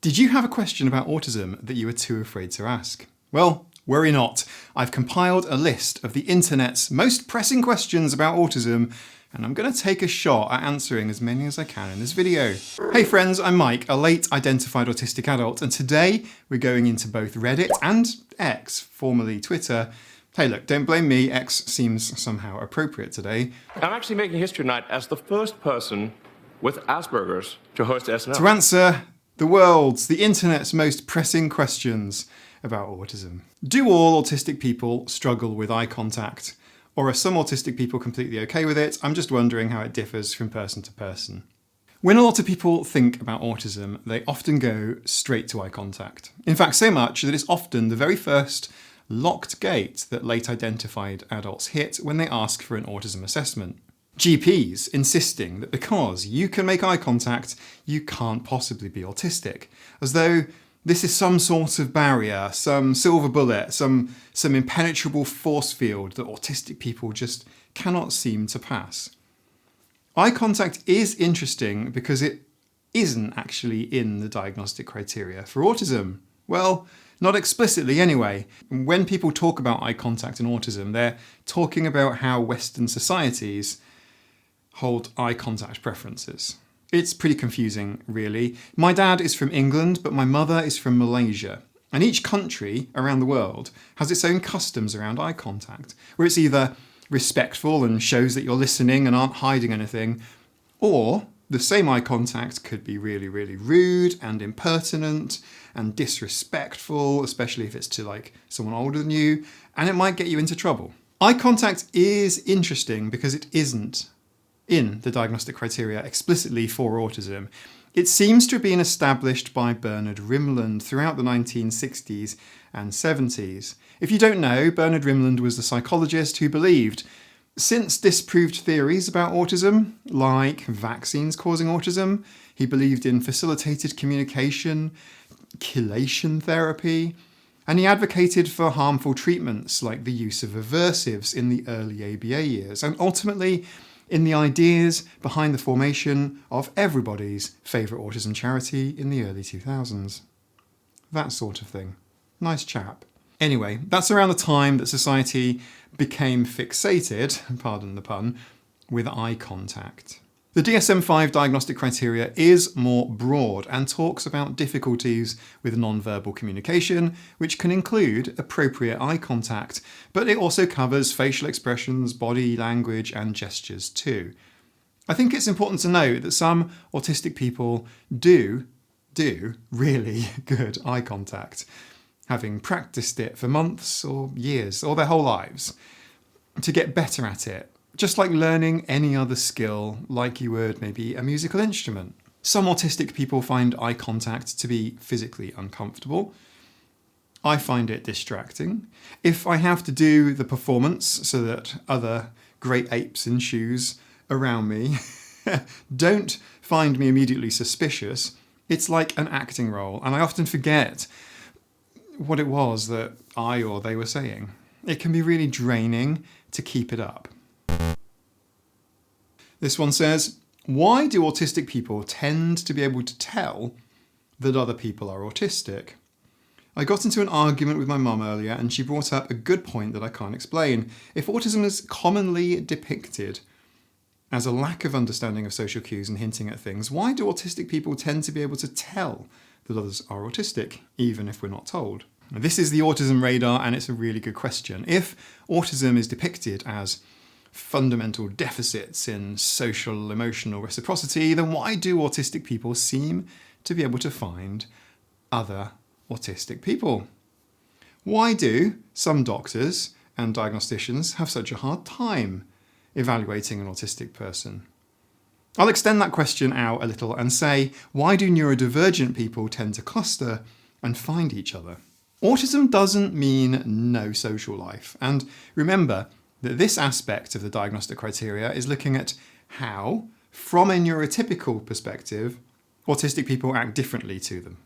Did you have a question about autism that you were too afraid to ask? Well, worry not. I've compiled a list of the internet's most pressing questions about autism, and I'm going to take a shot at answering as many as I can in this video. Hey friends, I'm Mike, a late identified autistic adult, and today we're going into both Reddit and X, formerly Twitter. Hey look, don't blame me, X seems somehow appropriate today. I'm actually making history tonight as the first person with Asperger's to host SNL. To answer the internet's most pressing questions about autism. Do all autistic people struggle with eye contact? Or are some autistic people completely okay with it? I'm just wondering how it differs from person to person. When a lot of people think about autism, they often go straight to eye contact. In fact, so much that it's often the very first locked gate that late identified adults hit when they ask for an autism assessment. GPs insisting that because you can make eye contact, you can't possibly be autistic, as though this is some sort of barrier, some silver bullet, some impenetrable force field that autistic people just cannot seem to pass. Eye contact is interesting because it isn't actually in the diagnostic criteria for autism. Well, not explicitly anyway. When people talk about eye contact and autism, they're talking about how Western societies hold eye contact preferences. It's pretty confusing, really. My dad is from England, but my mother is from Malaysia. And each country around the world has its own customs around eye contact, where it's either respectful and shows that you're listening and aren't hiding anything, or the same eye contact could be really, really rude and impertinent and disrespectful, especially if it's to someone older than you, and it might get you into trouble. Eye contact is interesting because it isn't in the diagnostic criteria explicitly for autism. It seems to have been established by Bernard Rimland throughout the 1960s and 70s. If you don't know, Bernard Rimland was the psychologist who believed, since disproved theories about autism, like vaccines causing autism, he believed in facilitated communication, chelation therapy, and he advocated for harmful treatments like the use of aversives in the early ABA years, and ultimately in the ideas behind the formation of everybody's favourite autism charity in the early 2000s. That sort of thing. Nice chap. Anyway, that's around the time that society became fixated, pardon the pun, with eye contact. The DSM-5 diagnostic criteria is more broad and talks about difficulties with non-verbal communication, which can include appropriate eye contact, but it also covers facial expressions, body language, and gestures too. I think it's important to note that some autistic people do really good eye contact, having practiced it for months or years or their whole lives to get better at it. Just like learning any other skill, like you would maybe a musical instrument. Some autistic people find eye contact to be physically uncomfortable. I find it distracting. If I have to do the performance so that other great apes in shoes around me don't find me immediately suspicious, it's like an acting role, and I often forget what it was that I or they were saying. It can be really draining to keep it up. This one says, why do autistic people tend to be able to tell that other people are autistic? I got into an argument with my mum earlier and she brought up a good point that I can't explain. If autism is commonly depicted as a lack of understanding of social cues and hinting at things, why do autistic people tend to be able to tell that others are autistic, even if we're not told? This is the Autism Radar, and it's a really good question. If autism is depicted as fundamental deficits in social emotional reciprocity, then why do autistic people seem to be able to find other autistic people? Why do some doctors and diagnosticians have such a hard time evaluating an autistic person? I'll extend that question out a little and say, why do neurodivergent people tend to cluster and find each other? Autism doesn't mean no social life, and remember that this aspect of the diagnostic criteria is looking at how, from a neurotypical perspective, autistic people act differently to them.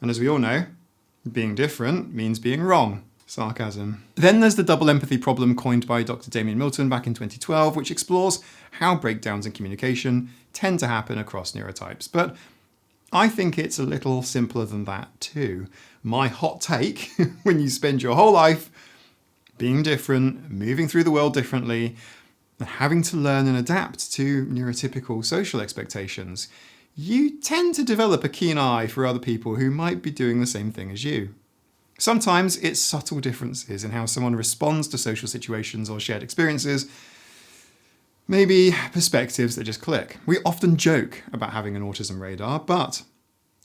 And as we all know, being different means being wrong. Sarcasm. Then there's the double empathy problem coined by Dr. Damien Milton back in 2012, which explores how breakdowns in communication tend to happen across neurotypes. But I think it's a little simpler than that too. My hot take, when you spend your whole life being different, moving through the world differently, and having to learn and adapt to neurotypical social expectations, you tend to develop a keen eye for other people who might be doing the same thing as you. Sometimes it's subtle differences in how someone responds to social situations or shared experiences, maybe perspectives that just click. We often joke about having an autism radar, but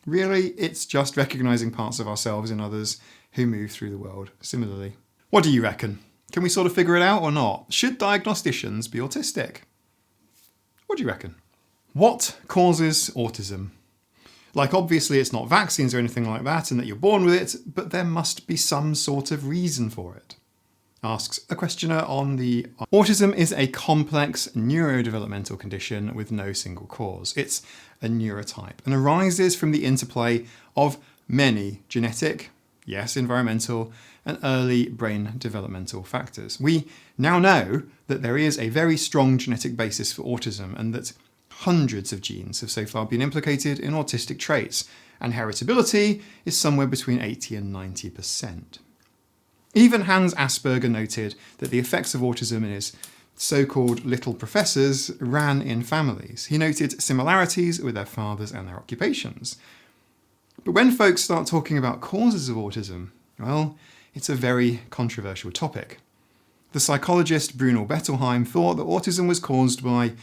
really it's just recognizing parts of ourselves in others who move through the world similarly. What do you reckon? Can we sort of figure it out or not? Should diagnosticians be autistic? What do you reckon? What causes autism? Like, obviously it's not vaccines or anything like that and that you're born with it, but there must be some sort of reason for it. Asks a questioner on the... Autism is a complex neurodevelopmental condition with no single cause. It's a neurotype and arises from the interplay of many genetic, yes, environmental, and early brain developmental factors. We now know that there is a very strong genetic basis for autism and that hundreds of genes have so far been implicated in autistic traits, and heritability is somewhere between 80 and 90%. Even Hans Asperger noted that the effects of autism in his so-called little professors ran in families. He noted similarities with their fathers and their occupations. But when folks start talking about causes of autism, well, it's a very controversial topic. The psychologist Bruno Bettelheim thought that autism was caused by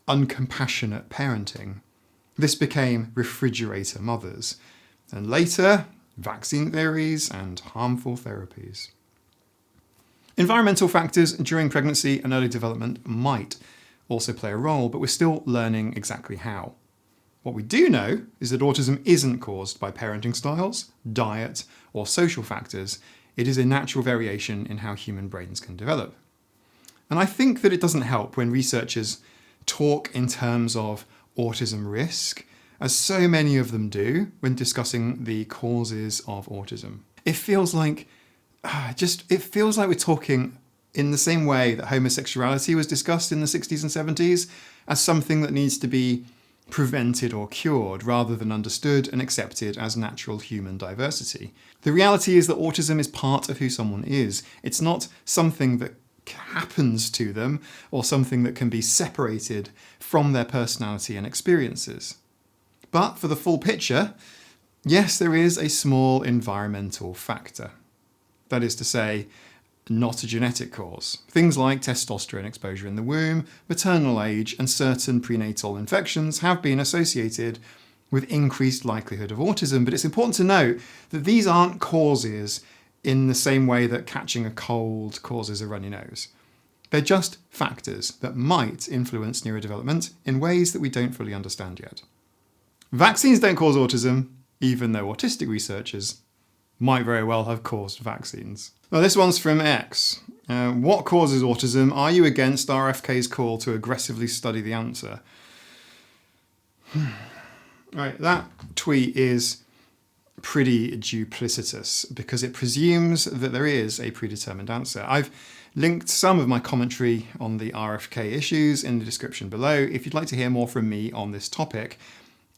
uncompassionate parenting. This became refrigerator mothers, and later vaccine theories and harmful therapies. Environmental factors during pregnancy and early development might also play a role, but we're still learning exactly how. What we do know is that autism isn't caused by parenting styles, diet, or social factors. It is a natural variation in how human brains can develop. And I think that it doesn't help when researchers talk in terms of autism risk, as so many of them do when discussing the causes of autism. It feels like we're talking in the same way that homosexuality was discussed in the 60s and 70s as something that needs to be prevented or cured rather than understood and accepted as natural human diversity. The reality is that autism is part of who someone is. It's not something that happens to them or something that can be separated from their personality and experiences. But for the full picture, yes, there is a small environmental factor. That is to say, not a genetic cause. Things like testosterone exposure in the womb, maternal age, and certain prenatal infections have been associated with increased likelihood of autism, but it's important to note that these aren't causes in the same way that catching a cold causes a runny nose. They're just factors that might influence neurodevelopment in ways that we don't fully understand yet. Vaccines don't cause autism, even though autistic researchers might very well have caused vaccines. Now this one's from X. What causes autism? Are you against RFK's call to aggressively study the answer? Right, that tweet is pretty duplicitous because it presumes that there is a predetermined answer. I've linked some of my commentary on the RFK issues in the description below if you'd like to hear more from me on this topic.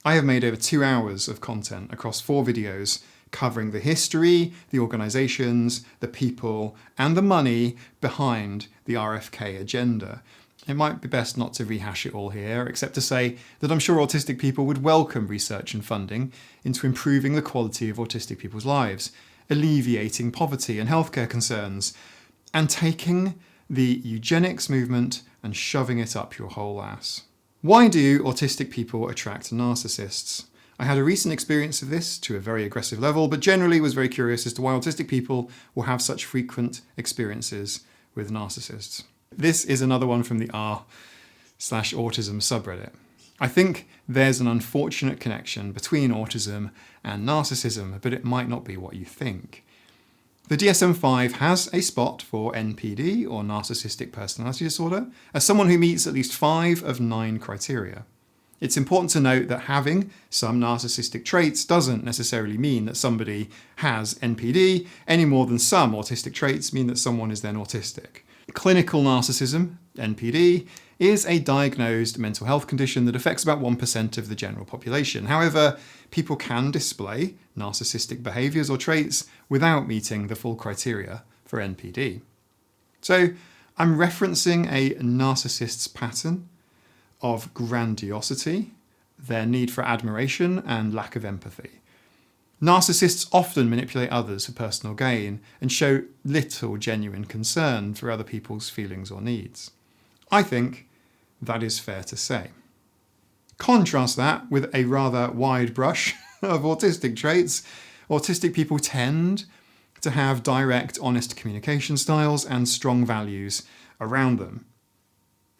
I have made over 2 hours of content across 4 videos covering the history, the organisations, the people, and the money behind the RFK agenda. It might be best not to rehash it all here, except to say that I'm sure autistic people would welcome research and funding into improving the quality of autistic people's lives, alleviating poverty and healthcare concerns, and taking the eugenics movement and shoving it up your whole ass. Why do autistic people attract narcissists? I had a recent experience of this to a very aggressive level, but generally was very curious as to why autistic people will have such frequent experiences with narcissists. This is another one from the r/autism subreddit. I think there's an unfortunate connection between autism and narcissism, but it might not be what you think. The DSM-5 has a spot for NPD, or narcissistic personality disorder, as someone who meets at least 5 of 9 criteria. It's important to note that having some narcissistic traits doesn't necessarily mean that somebody has NPD, any more than some autistic traits mean that someone is then autistic. Clinical narcissism, NPD, is a diagnosed mental health condition that affects about 1% of the general population. However, people can display narcissistic behaviours or traits without meeting the full criteria for NPD. So I'm referencing a narcissist's pattern of grandiosity, their need for admiration, and lack of empathy. Narcissists often manipulate others for personal gain and show little genuine concern for other people's feelings or needs. I think that is fair to say. Contrast that with a rather wide brush of autistic traits. Autistic people tend to have direct, honest communication styles and strong values around them.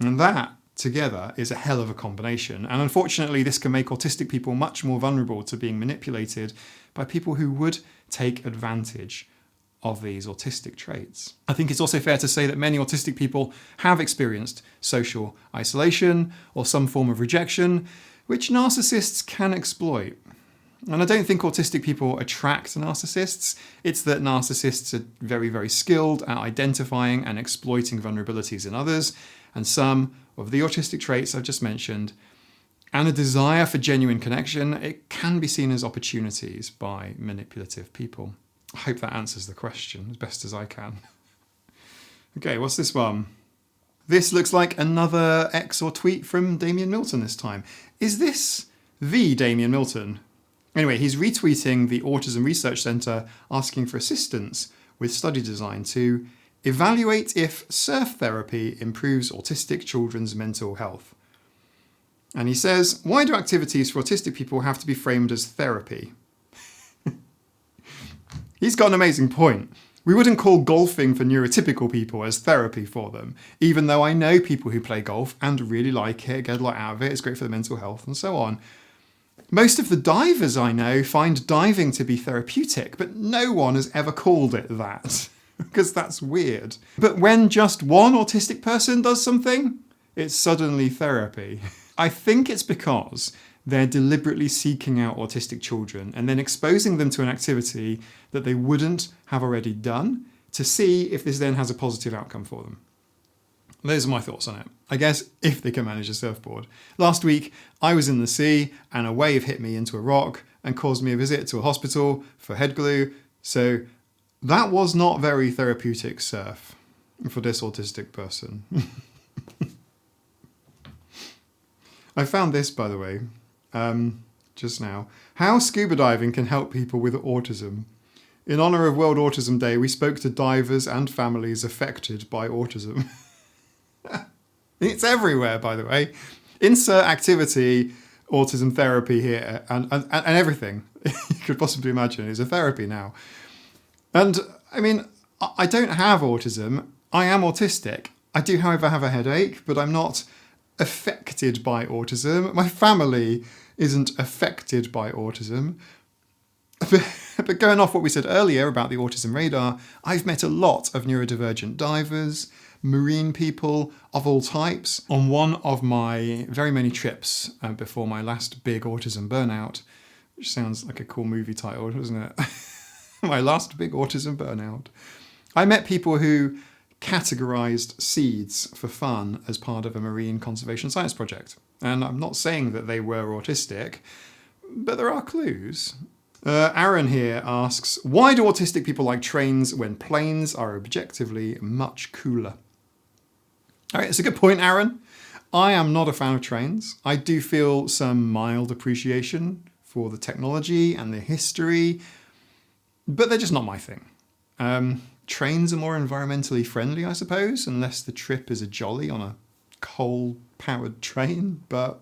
And that, together, is a hell of a combination. And unfortunately, this can make autistic people much more vulnerable to being manipulated by people who would take advantage of these autistic traits. I think it's also fair to say that many autistic people have experienced social isolation or some form of rejection, which narcissists can exploit. And I don't think autistic people attract narcissists. It's that narcissists are very, very skilled at identifying and exploiting vulnerabilities in others, and some of the autistic traits I've just mentioned, and a desire for genuine connection, it can be seen as opportunities by manipulative people. I hope that answers the question as best as I can. Okay, what's this one? This looks like another X or tweet from Damien Milton this time. Is this the Damien Milton? Anyway, he's retweeting the Autism Research Centre asking for assistance with study design to evaluate if surf therapy improves autistic children's mental health. And he says, why do activities for autistic people have to be framed as therapy? He's got an amazing point. We wouldn't call golfing for neurotypical people as therapy for them, even though I know people who play golf and really like it, get a lot out of it, it's great for their mental health and so on. Most of the divers I know find diving to be therapeutic, but no one has ever called it that, because that's weird. But when just one autistic person does something, it's suddenly therapy. I think it's because they're deliberately seeking out autistic children and then exposing them to an activity that they wouldn't have already done to see if this then has a positive outcome for them. Those are my thoughts on it. I guess if they can manage a surfboard. Last week, I was in the sea and a wave hit me into a rock and caused me a visit to a hospital for head glue. So that was not very therapeutic surf for this autistic person. I found this, by the way, just now. How scuba diving can help people with autism. In honour of World Autism Day, we spoke to divers and families affected by autism. It's everywhere, by the way. Insert activity, autism therapy here, and everything you could possibly imagine is a therapy now. And I mean, I don't have autism. I am autistic. I do, however, have a headache, but I'm not affected by autism. My family isn't affected by autism. But going off what we said earlier about the Autism Radar, I've met a lot of neurodivergent divers, marine people of all types. On one of my very many trips before my last big autism burnout, which sounds like a cool movie title, doesn't it? My last big autism burnout. I met people who categorised seeds for fun as part of a marine conservation science project. And I'm not saying that they were autistic, but there are clues. Aaron here asks, why do autistic people like trains when planes are objectively much cooler? All right, it's a good point, Aaron. I am not a fan of trains. I do feel some mild appreciation for the technology and the history, but they're just not my thing. Trains are more environmentally friendly, I suppose, unless the trip is a jolly on a coal-powered train, but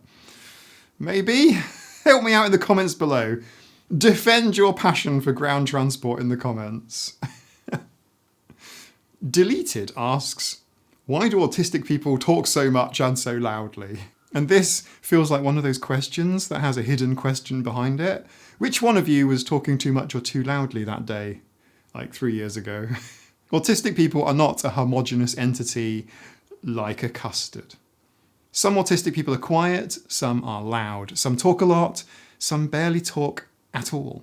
maybe. Help me out in the comments below. Defend your passion for ground transport in the comments. Deleted asks, why do autistic people talk so much and so loudly? And this feels like one of those questions that has a hidden question behind it. Which one of you was talking too much or too loudly that day, like 3 years ago? Autistic people are not a homogeneous entity like a custard. Some autistic people are quiet, some are loud, some talk a lot, some barely talk at all.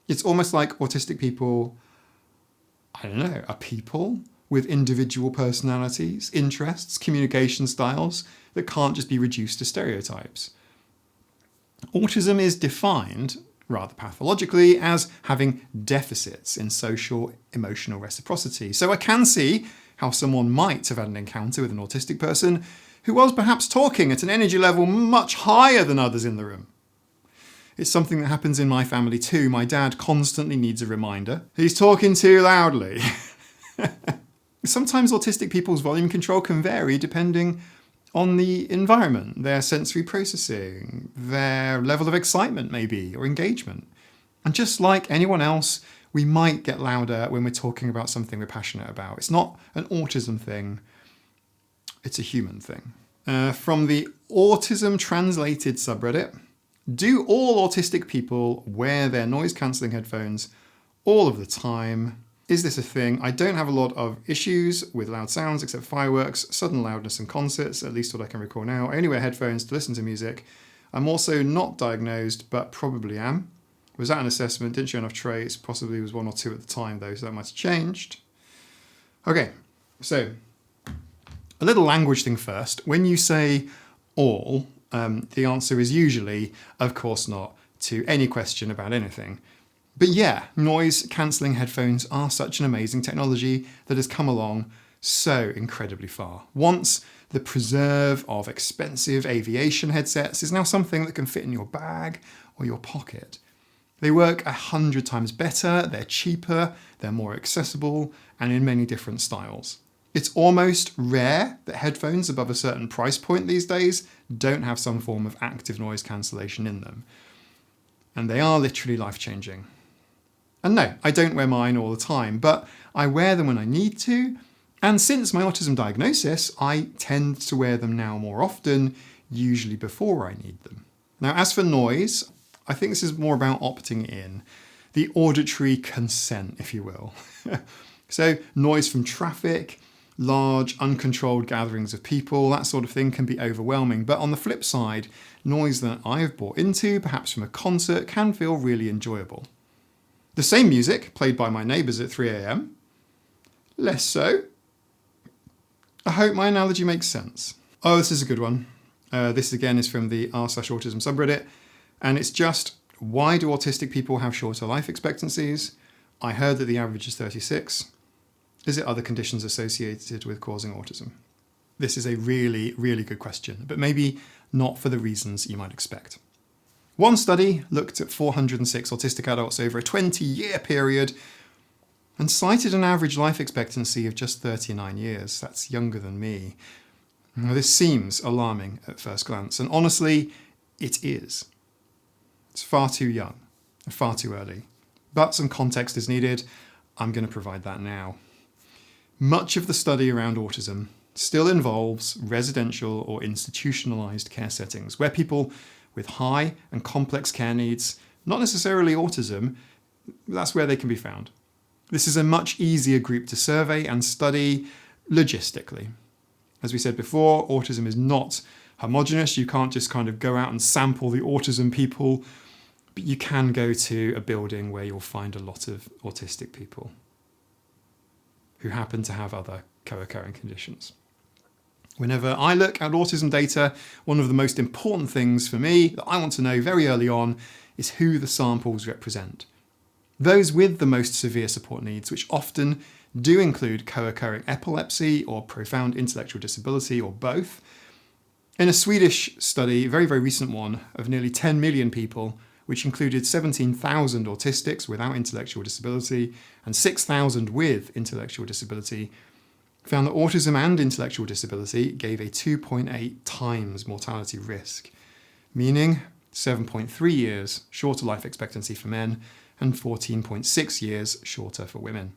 It's almost like autistic people, I don't know, are people with individual personalities, interests, communication styles that can't just be reduced to stereotypes. Autism is defined, rather pathologically, as having deficits in social emotional reciprocity. So I can see how someone might have had an encounter with an autistic person who was perhaps talking at an energy level much higher than others in the room. It's something that happens in my family too. My dad constantly needs a reminder. He's talking too loudly. Sometimes autistic people's volume control can vary depending on the environment, their sensory processing, their level of excitement maybe, or engagement. And just like anyone else, we might get louder when we're talking about something we're passionate about. It's not an autism thing, it's a human thing. From the Autism Translated subreddit, do all autistic people wear their noise-cancelling headphones all of the time? Is this a thing? I don't have a lot of issues with loud sounds except fireworks, sudden loudness and concerts, at least what I can recall now. I only wear headphones to listen to music. I'm also not diagnosed, but probably am. Was that an assessment? Didn't show enough traits. Possibly was 1 or 2 at the time though, so that might have changed. Okay, so a little language thing first. When you say all, the answer is usually, of course not, to any question about anything. But yeah, noise-cancelling headphones are such an amazing technology that has come along so incredibly far. Once the preserve of expensive aviation headsets is now something that can fit in your bag or your pocket. They work 100 times better, they're cheaper, they're more accessible, and in many different styles. It's almost rare that headphones above a certain price point these days don't have some form of active noise cancellation in them. And they are literally life-changing. And no, I don't wear mine all the time, but I wear them when I need to. And since my autism diagnosis, I tend to wear them now more often, usually before I need them. Now, as for noise, I think this is more about opting in, the auditory consent, if you will. So noise from traffic, large, uncontrolled gatherings of people, that sort of thing can be overwhelming. But on the flip side, noise that I've bought into, perhaps from a concert, can feel really enjoyable. The same music played by my neighbours at 3 a.m. Less so. I hope my analogy makes sense. Oh, this is a good one. This again is from the r/autism subreddit. And it's just, why do autistic people have shorter life expectancies? I heard that the average is 36. Is it other conditions associated with causing autism? This is a really, really good question, but maybe not for the reasons you might expect. One study looked at 406 autistic adults over a 20-year period and cited an average life expectancy of just 39 years. That's younger than me. Now, this seems alarming at first glance, and honestly, it is. It's far too young, far too early. But some context is needed. I'm going to provide that now. Much of the study around autism still involves residential or institutionalized care settings where people with high and complex care needs, not necessarily autism, that's where they can be found. This is a much easier group to survey and study logistically. As we said before, autism is not homogenous. You can't just kind of go out and sample the autism people, but you can go to a building where you'll find a lot of autistic people who happen to have other co-occurring conditions. Whenever I look at autism data, one of the most important things for me that I want to know very early on is who the samples represent. Those with the most severe support needs, which often do include co-occurring epilepsy or profound intellectual disability or both. In a Swedish study, a very, very recent one, of nearly 10 million people, which included 17,000 autistics without intellectual disability and 6,000 with intellectual disability, found that autism and intellectual disability gave a 2.8 times mortality risk, meaning 7.3 years shorter life expectancy for men and 14.6 years shorter for women.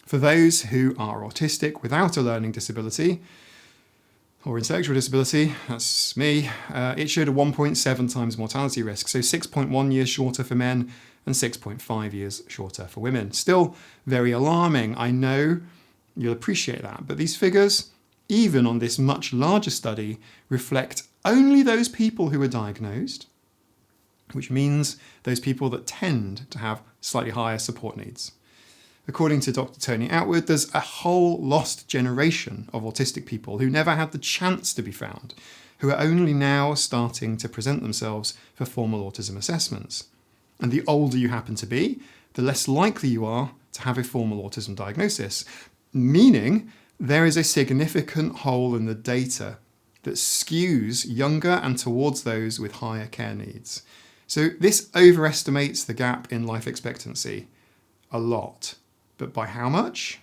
For those who are autistic without a learning disability or intellectual disability, that's me, it showed a 1.7 times mortality risk, so 6.1 years shorter for men and 6.5 years shorter for women. Still very alarming, I know. You'll appreciate that. But these figures, even on this much larger study, reflect only those people who are diagnosed, which means those people that tend to have slightly higher support needs. According to Dr. Tony Outwood, there's a whole lost generation of autistic people who never had the chance to be found, who are only now starting to present themselves for formal autism assessments. And the older you happen to be, the less likely you are to have a formal autism diagnosis, meaning there is a significant hole in the data that skews younger and towards those with higher care needs. So this overestimates the gap in life expectancy a lot. But by how much?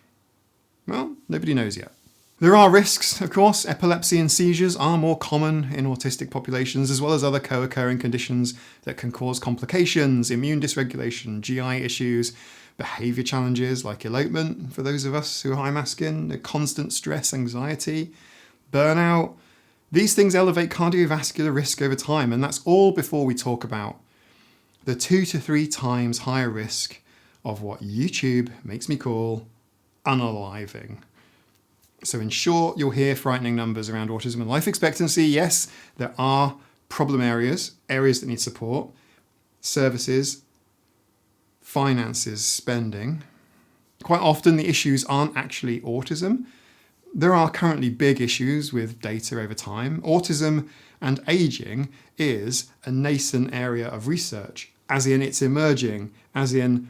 Well, nobody knows yet. There are risks, of course. Epilepsy and seizures are more common in autistic populations, as well as other co-occurring conditions that can cause complications, immune dysregulation, GI issues, behaviour challenges like elopement for those of us who are high masculine, constant stress, anxiety, burnout. These things elevate cardiovascular risk over time, and that's all before we talk about the 2 to 3 times higher risk of what YouTube makes me call unaliving. So in short, you'll hear frightening numbers around autism and life expectancy. Yes, there are problem areas that need support, services, finances, spending. Quite often the issues aren't actually autism. There are currently big issues with data over time. Autism and aging is a nascent area of research, as in it's emerging, as in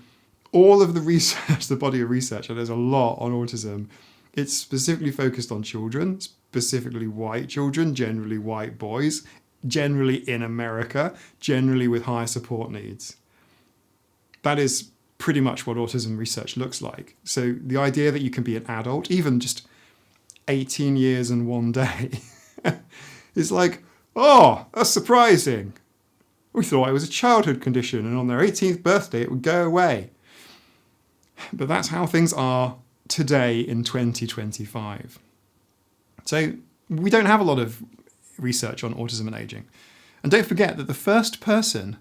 all of the research, the body of research, and there's a lot on autism, it's specifically focused on children, specifically white children, generally white boys, generally in America, generally with high support needs. That is pretty much what autism research looks like. So the idea that you can be an adult, even just 18 years and 1 day, is like, oh, that's surprising. We thought it was a childhood condition and on their 18th birthday it would go away. But that's how things are today in 2025. So we don't have a lot of research on autism and aging. And don't forget that the first person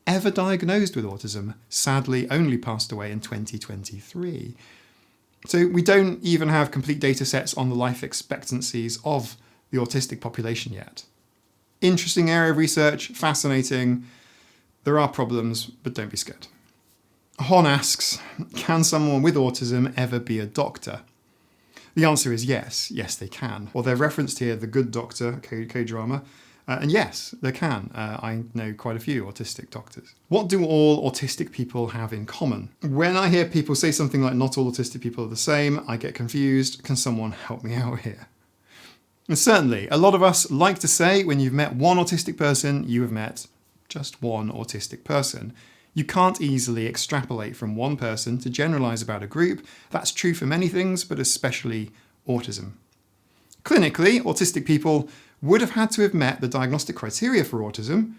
ever diagnosed with autism sadly only passed away in 2023. So we don't even have complete data sets on the life expectancies of the autistic population yet. Interesting area of research, fascinating. There are problems, but don't be scared. Hon asks, can someone with autism ever be a doctor? The answer is yes. Yes, they can. Well, they've referenced here The Good Doctor, K-drama, and yes, they can. I know quite a few autistic doctors. What do all autistic people have in common? When I hear people say something like not all autistic people are the same, I get confused. Can someone help me out here? And certainly, a lot of us like to say when you've met one autistic person, you have met just one autistic person. You can't easily extrapolate from one person to generalise about a group. That's true for many things, but especially autism. Clinically, autistic people would have had to have met the diagnostic criteria for autism.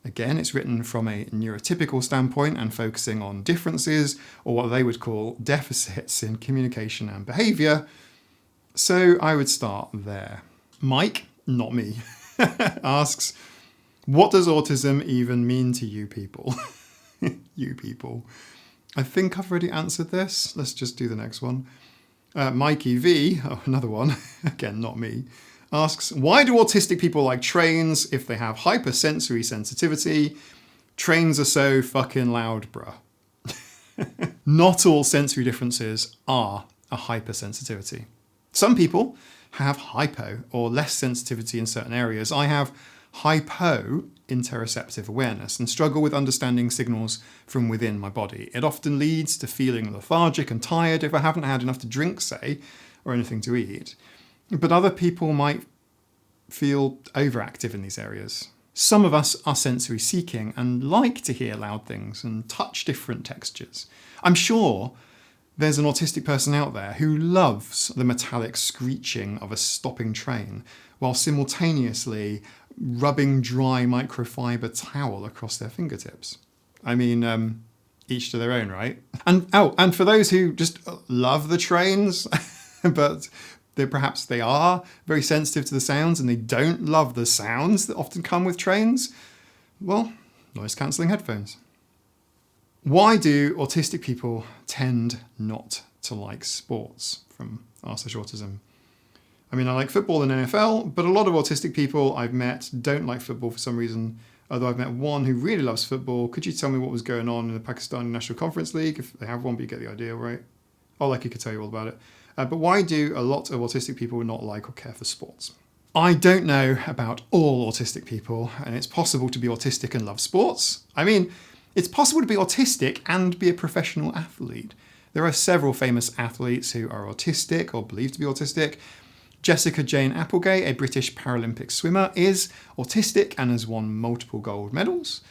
Again, it's written from a neurotypical standpoint and focusing on differences, or what they would call deficits in communication and behaviour. So I would start there. Mike, not me, asks, what does autism even mean to you people? You people. I think I've already answered this. Let's just do the next one. Mikey V, oh, another one, again, not me, asks, why do autistic people like trains if they have hypersensory sensitivity? Trains are so fucking loud, bruh. Not all sensory differences are a hypersensitivity. Some people have hypo or less sensitivity in certain areas. I have hypo interoceptive awareness and struggle with understanding signals from within my body. It often leads to feeling lethargic and tired if I haven't had enough to drink, say, or anything to eat. But other people might feel overactive in these areas. Some of us are sensory seeking and like to hear loud things and touch different textures. I'm sure there's an autistic person out there who loves the metallic screeching of a stopping train while simultaneously rubbing dry microfiber towel across their fingertips. I mean, each to their own, right? And for those who just love the trains, but perhaps they are very sensitive to the sounds and they don't love the sounds that often come with trains, well, noise-cancelling headphones. Why do autistic people tend not to like sports? From r/autism. I mean, I like football and NFL, but a lot of autistic people I've met don't like football for some reason, although I've met one who really loves football. Could you tell me what was going on in the Pakistani National Conference League? If they have one, but you get the idea, right? Oleki could tell you all about it. But why do a lot of autistic people not like or care for sports? I don't know about all autistic people, and it's possible to be autistic and love sports. I mean, it's possible to be autistic and be a professional athlete. There are several famous athletes who are autistic or believed to be autistic. Jessica Jane Applegate, a British Paralympic swimmer, is autistic and has won multiple gold medals.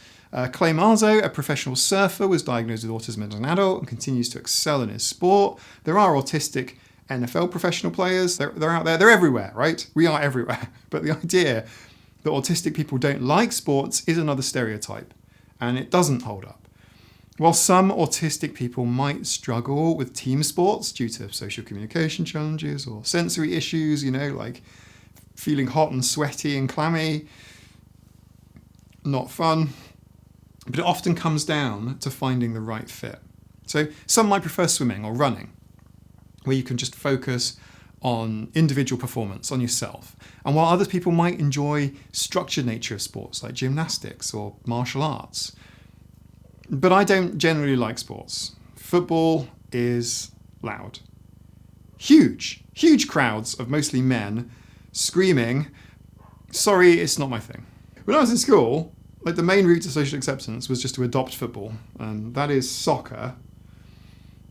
Clay Marzo, a professional surfer, was diagnosed with autism as an adult and continues to excel in his sport. There are autistic NFL professional players. They're out there. They're everywhere, right? We are everywhere. But the idea that autistic people don't like sports is another stereotype, and it doesn't hold up. While some autistic people might struggle with team sports due to social communication challenges or sensory issues, like feeling hot and sweaty and clammy, not fun, but it often comes down to finding the right fit. So some might prefer swimming or running, where you can just focus on individual performance, on yourself. And while other people might enjoy structured nature of sports like gymnastics or martial arts. But I don't generally like sports. Football is loud. Huge crowds of mostly men screaming, sorry, it's not my thing. When I was in school, the main route to social acceptance was just to adopt football, and that is soccer.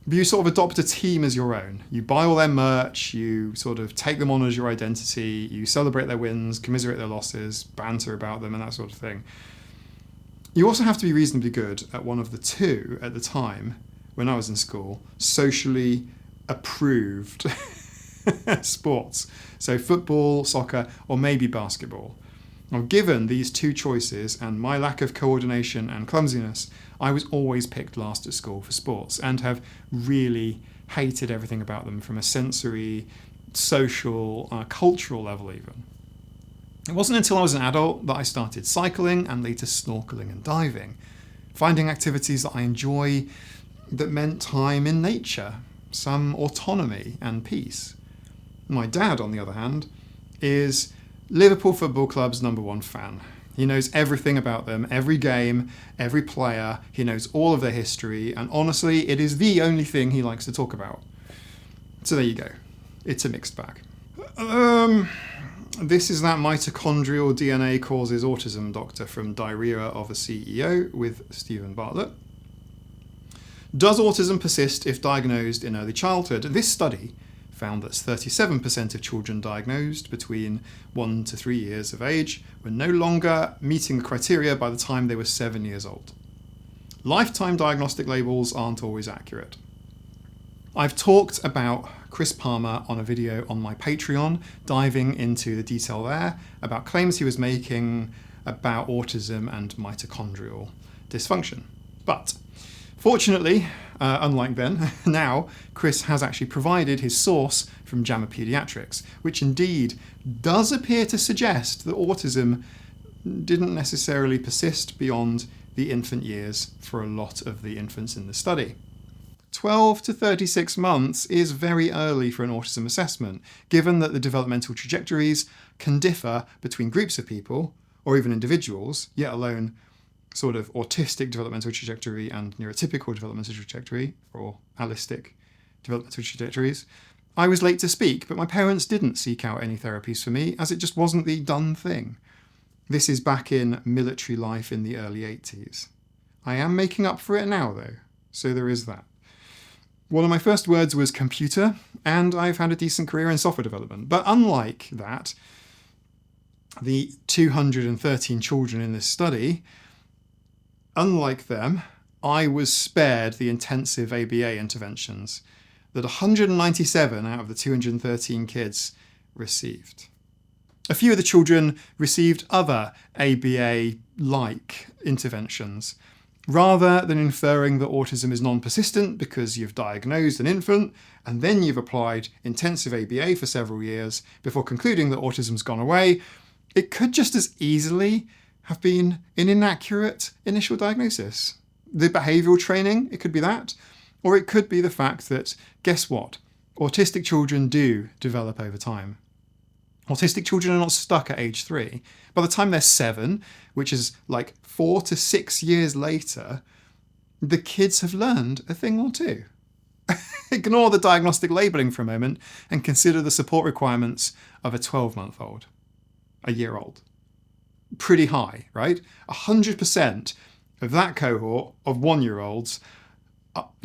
But you sort of adopt a team as your own. You buy all their merch, you sort of take them on as your identity, you celebrate their wins, commiserate their losses, banter about them and that sort of thing. You also have to be reasonably good at one of the two, at the time, when I was in school, socially approved sports. So football, soccer, or maybe basketball. Now, given these two choices and my lack of coordination and clumsiness, I was always picked last at school for sports and have really hated everything about them from a sensory, social, cultural level even. It wasn't until I was an adult that I started cycling and later snorkeling and diving, finding activities that I enjoy that meant time in nature, some autonomy and peace. My dad, on the other hand, is Liverpool Football Club's #1 fan. He knows everything about them, every game, every player. He knows all of their history, and honestly, it is the only thing he likes to talk about. So there you go. It's a mixed bag. This is that mitochondrial DNA causes autism doctor from Diarrhea of a CEO with Stephen Bartlett. Does autism persist if diagnosed in early childhood? This study found that 37% of children diagnosed between 1 to 3 years of age were no longer meeting the criteria by the time they were 7 years old. Lifetime diagnostic labels aren't always accurate. I've talked about Chris Palmer on a video on my Patreon, diving into the detail there about claims he was making about autism and mitochondrial dysfunction. But fortunately, unlike then, now Chris has actually provided his source from JAMA Pediatrics, which indeed does appear to suggest that autism didn't necessarily persist beyond the infant years for a lot of the infants in the study. 12 to 36 months is very early for an autism assessment, given that the developmental trajectories can differ between groups of people, or even individuals, yet alone sort of autistic developmental trajectory and neurotypical developmental trajectory, or allistic developmental trajectories. I was late to speak, but my parents didn't seek out any therapies for me, as it just wasn't the done thing. This is back in military life in the early 80s. I am making up for it now, though, so there is that. One of my first words was computer, and I've had a decent career in software development. But unlike that, the 213 children in this study, unlike them, I was spared the intensive ABA interventions that 197 out of the 213 kids received. A few of the children received other ABA-like interventions. Rather than inferring that autism is non-persistent because you've diagnosed an infant and then you've applied intensive ABA for several years before concluding that autism's gone away, it could just as easily have been an inaccurate initial diagnosis. The behavioural training, it could be that, or it could be the fact that, guess what? Autistic children do develop over time. Autistic children are not stuck at age 3. By the time they're 7, which is like 4 to 6 years later, the kids have learned a thing or two. Ignore the diagnostic labelling for a moment and consider the support requirements of a 12-month-old, a year old. Pretty high, right? 100% of that cohort of 1-year-olds,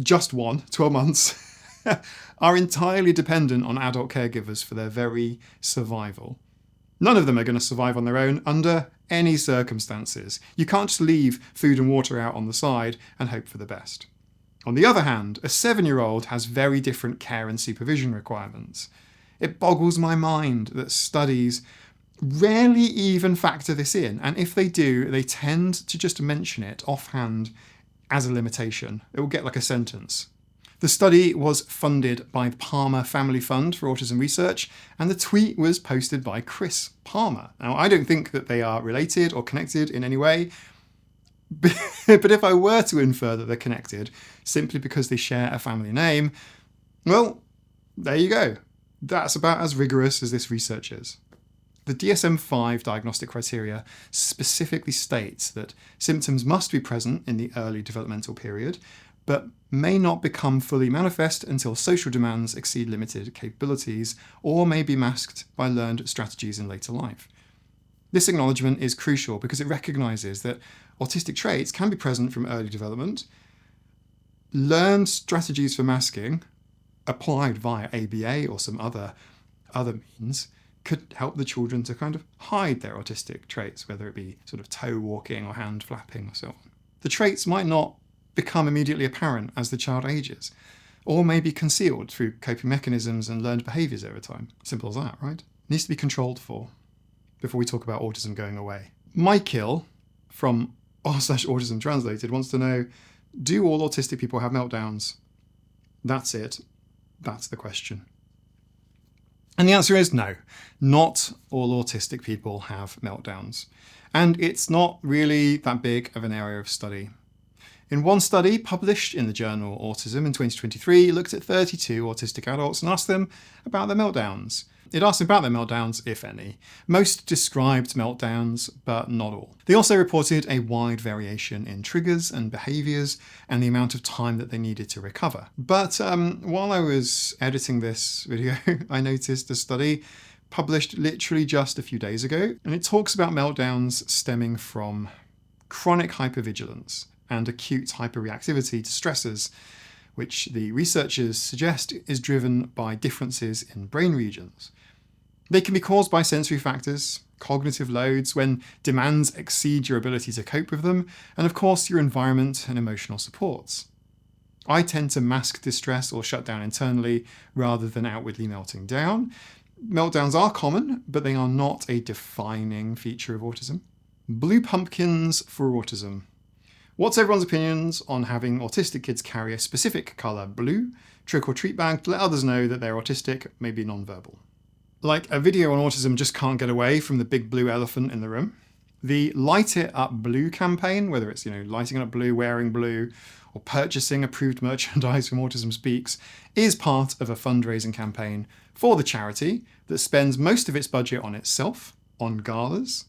just 12 months, are entirely dependent on adult caregivers for their very survival. None of them are going to survive on their own under any circumstances. You can't just leave food and water out on the side and hope for the best. On the other hand, a 7-year-old has very different care and supervision requirements. It boggles my mind that studies rarely even factor this in, and if they do, they tend to just mention it offhand as a limitation. It will get like a sentence. The study was funded by the Palmer Family Fund for Autism Research, and the tweet was posted by Chris Palmer. Now, I don't think that they are related or connected in any way, but if I were to infer that they're connected simply because they share a family name, well, there you go. That's about as rigorous as this research is. The DSM-5 diagnostic criteria specifically states that symptoms must be present in the early developmental period, but may not become fully manifest until social demands exceed limited capabilities or may be masked by learned strategies in later life. This acknowledgement is crucial because it recognises that autistic traits can be present from early development. Learned strategies for masking, applied via ABA or some other means, could help the children to kind of hide their autistic traits, whether it be sort of toe walking or hand flapping or so on. The traits might not become immediately apparent as the child ages, or may be concealed through coping mechanisms and learned behaviours over time. Simple as that, right? Needs to be controlled for before we talk about autism going away. Michael from r/Autism Translated wants to know, do all autistic people have meltdowns? That's it. That's the question. And the answer is no. Not all autistic people have meltdowns. And it's not really that big of an area of study. In one study published in the journal Autism in 2023, it looked at 32 autistic adults and asked them about their meltdowns. It asked about their meltdowns, if any. Most described meltdowns, but not all. They also reported a wide variation in triggers and behaviours and the amount of time that they needed to recover. But while I was editing this video, I noticed a study published literally just a few days ago, and it talks about meltdowns stemming from chronic hypervigilance and acute hyperreactivity to stressors, which the researchers suggest is driven by differences in brain regions. They can be caused by sensory factors, cognitive loads, when demands exceed your ability to cope with them, and of course your environment and emotional supports. I tend to mask distress or shut down internally rather than outwardly melting down. Meltdowns are common, but they are not a defining feature of autism. Blue pumpkins for autism. What's everyone's opinions on having autistic kids carry a specific colour blue trick-or-treat bag to let others know that they're autistic, maybe non-verbal? Like, a video on autism just can't get away from the big blue elephant in the room. The Light It Up Blue campaign, whether it's, lighting it up blue, wearing blue, or purchasing approved merchandise from Autism Speaks, is part of a fundraising campaign for the charity that spends most of its budget on itself, on galas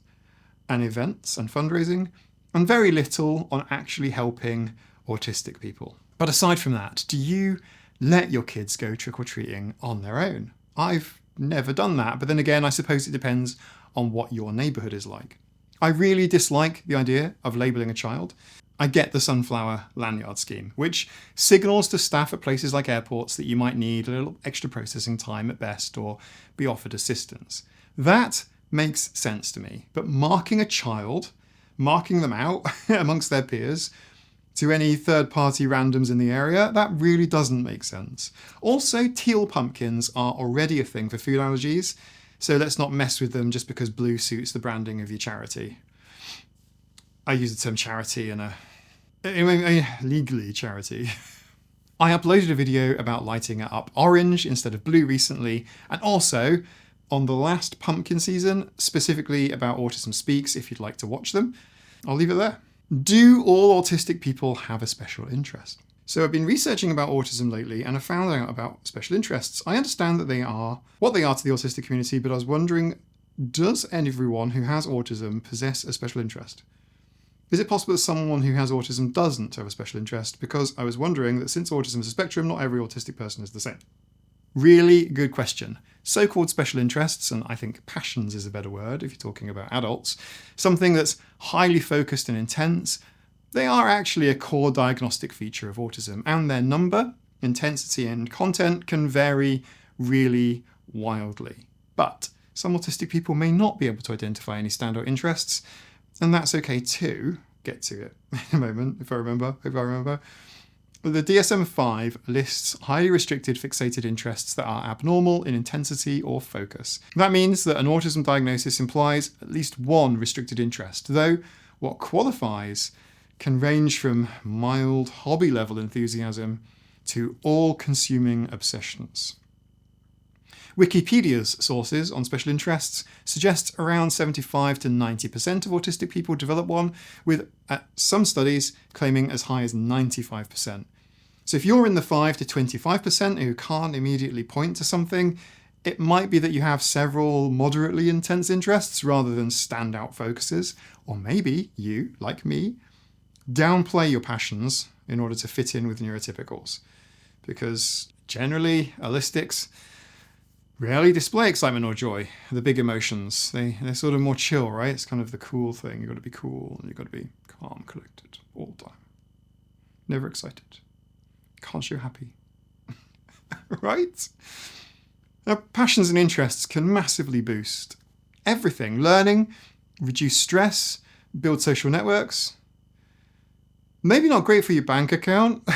and events and fundraising, and very little on actually helping autistic people. But aside from that, do you let your kids go trick-or-treating on their own? I've never done that, but then again, I suppose it depends on what your neighbourhood is like. I really dislike the idea of labelling a child. I get the sunflower lanyard scheme, which signals to staff at places like airports that you might need a little extra processing time at best or be offered assistance. That makes sense to me, but marking a child, marking them out amongst their peers, to any third-party randoms in the area, that really doesn't make sense. Also, teal pumpkins are already a thing for food allergies, so let's not mess with them just because blue suits the branding of your charity. I use the term charity in legally charity. I uploaded a video about lighting it up orange instead of blue recently, and also on the last pumpkin season, specifically about Autism Speaks, if you'd like to watch them. I'll leave it there. Do all autistic people have a special interest? So I've been researching about autism lately and I found out about special interests. I understand that they are what they are to the autistic community, but I was wondering, does everyone who has autism possess a special interest? Is it possible that someone who has autism doesn't have a special interest? Because I was wondering that since autism is a spectrum, not every autistic person is the same. Really good question. So-called special interests, and I think passions is a better word if you're talking about adults, something that's highly focused and intense, they are actually a core diagnostic feature of autism, and their number, intensity, and content can vary really wildly. But some autistic people may not be able to identify any standout interests, and that's okay too. Get to it in a moment, if I remember. The DSM-5 lists highly restricted fixated interests that are abnormal in intensity or focus. That means that an autism diagnosis implies at least one restricted interest, though what qualifies can range from mild hobby-level enthusiasm to all-consuming obsessions. Wikipedia's sources on special interests suggest around 75 to 90% of autistic people develop one, with some studies claiming as high as 95%. So if you're in the 5 to 25% who can't immediately point to something, it might be that you have several moderately intense interests rather than standout focuses, or maybe you, like me, downplay your passions in order to fit in with neurotypicals. Because generally, Aulistics rarely display excitement or joy, the big emotions. They're sort of more chill, right? It's kind of the cool thing. You've got to be cool and you've got to be calm, collected all the time. Never excited. Can't show happy. Right? Now, passions and interests can massively boost everything. Learning, reduce stress, build social networks. Maybe not great for your bank account.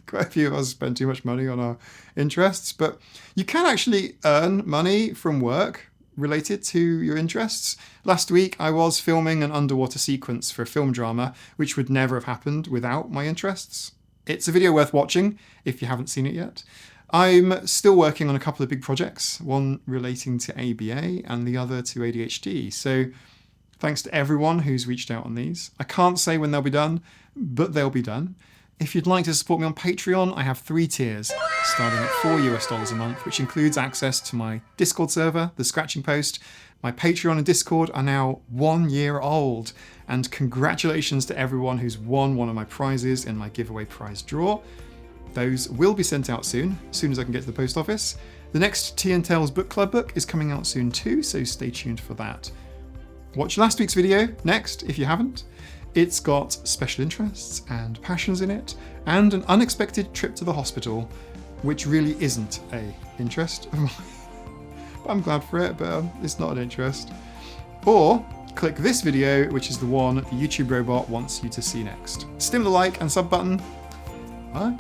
Quite a few of us spend too much money on our interests, but you can actually earn money from work related to your interests. Last week, I was filming an underwater sequence for a film drama, which would never have happened without my interests. It's a video worth watching if you haven't seen it yet. I'm still working on a couple of big projects, one relating to ABA and the other to ADHD. So thanks to everyone who's reached out on these. I can't say when they'll be done, but they'll be done. If you'd like to support me on Patreon, I have 3 tiers, starting at $4 a month, which includes access to my Discord server, The Scratching Post. My Patreon and Discord are now 1 year old, and congratulations to everyone who's won one of my prizes in my giveaway prize draw. Those will be sent out soon as I can get to the post office. The next Tea and Tales book club book is coming out soon too, so stay tuned for that. Watch last week's video next if you haven't. It's got special interests and passions in it, and an unexpected trip to the hospital, which really isn't an interest of mine. I'm glad for it, but it's not an interest. Or click this video, which is the one the YouTube robot wants you to see next. Stim the like and sub button. Bye.